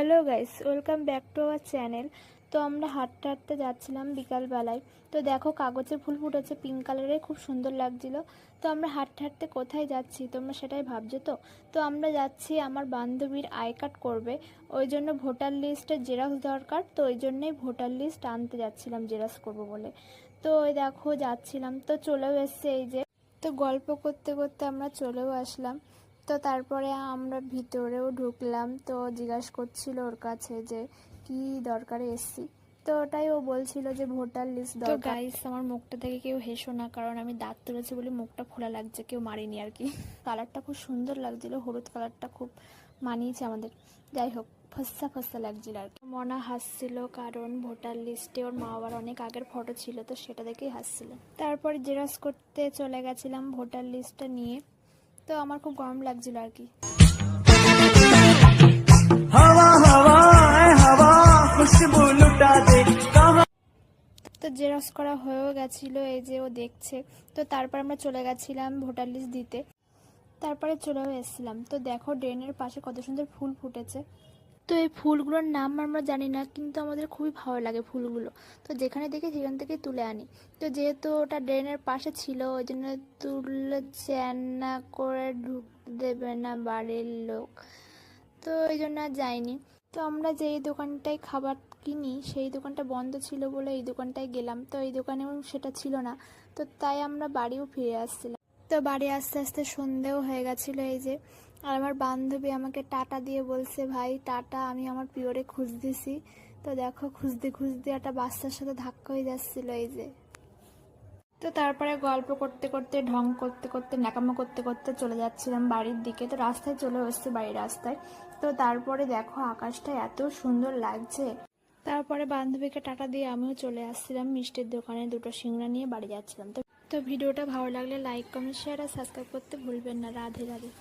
Hello guys, welcome back to our channel. তো আমরা হাঁটতে হাঁটতে যাচ্ছিলাম বিকালবেলায়। তো দেখো কাগজের ফুল ফুটেছে পিঙ্ক কালারের, খুব সুন্দর লাগছিল। তো আমরা হাঁটতে হাঁটতে কোথায় যাচ্ছি তোমরা সেটাই ভাবছো। তো আমরা যাচ্ছি আমার বান্ধবীর আই কার্ড করবে, ওই জন্য ভোটার লিস্টের জেরক্স দরকার। তো ওই জন্যই ভোটার লিস্ট আনতে যাচ্ছিলাম জেরক্স করবো বলে। তো ওই দেখো যাচ্ছিলাম, তো চলেও এসছে এই যে। তো গল্প করতে করতে আমরা চলেও আসলাম। তো তারপরে আমরা ভিতরেও ঢুকলাম। তো জিজ্ঞাসা করছিল ওর কাছে যে কি দরকারে এসছি। তো ওটাই ও বলছিল যে ভোটার লিস্ট দরকার। তো গাইস, আমার মুখটা থেকে কেউ হেসো না, কারণ আমি দাঁত তুলেছি বলে মুখটা খোলা লাগছে, কেউ মারিনি আর কি। কালারটা খুব সুন্দর লাগছিল, হলুদ কালারটা খুব মানিয়েছে আমাদের। যাই হোক, ফস্সা ফস্সা লাগছিল আর কি। মনা হাসছিল কারণ ভোটার লিস্টে ওর মা বাবার অনেক আগের ফটো ছিল, তো সেটা দেখেই হাসছিল। তারপর জেরক্স করতে চলে গেছিলাম ভোটার লিস্টটা নিয়ে। তো আমার খুব গরম লাগছিল আর কি। তো জেরক্স করা হয়েও গেছিল, এই যে ও দেখছে। তো তারপর আমরা চলে গেছিলাম ভোটার লিস্ট দিতে। তারপরে চলেও এসেছিলাম। তো দেখো ড্রেনের পাশে কত সুন্দর ফুল ফুটেছে। তো এই ফুলগুলোর নাম আমরা জানি না, কিন্তু আমাদের খুবই ভালো লাগে ফুলগুলো। তো যেখানে দেখি সেখান থেকে তুলে আনি। তো যেহেতু ওটা ড্রেনের পাশে ছিল, ওই জন্য তুলছে না করে ঢুকতে দেবে না বাড়ির লোক, তো এই জন্য আর যাইনি। তো আমরা যেই দোকানটায় খাবার কিনি সেই দোকানটা বন্ধ ছিল বলে এই দোকানটায় গেলাম। তো এই দোকানেও সেটা ছিল না, তো তাই আমরা বাড়িও ফিরে আসছিলাম। তো বাড়ি আস্তে আস্তে সন্ধেও হয়ে গেছিলো এই যে। আর আমার বান্ধবী আমাকে টাটা দিয়ে বলছে ভাই টাটা, আমি আমার পিওরে খুঁজতেছি। তো দেখো খুঁজতে খুঁজতে একটা বাচ্চার সাথে ধাক্কা হয়ে যাচ্ছিলো এই যে। তো তারপরে গল্প করতে করতে ঢং করতে করতে ন্যাকামো করতে করতে চলে যাচ্ছিলাম বাড়ির দিকে। তো রাস্তায় চলে এসেছি, বাড়ির রাস্তায়। তো তারপরে দেখো আকাশটা এত সুন্দর লাগছে। তারপরে বান্ধবীকে টাটা দিয়ে আমিও চলে আসছিলাম মিষ্টির দোকানে, দুটো সিংড়া নিয়ে বাড়ি যাচ্ছিলাম। তো ভিডিওটা ভালো লাগলে লাইক কমেন্ট শেয়ার আর সাবস্ক্রাইব করতে ভুলবেন না। রাধে রাধে।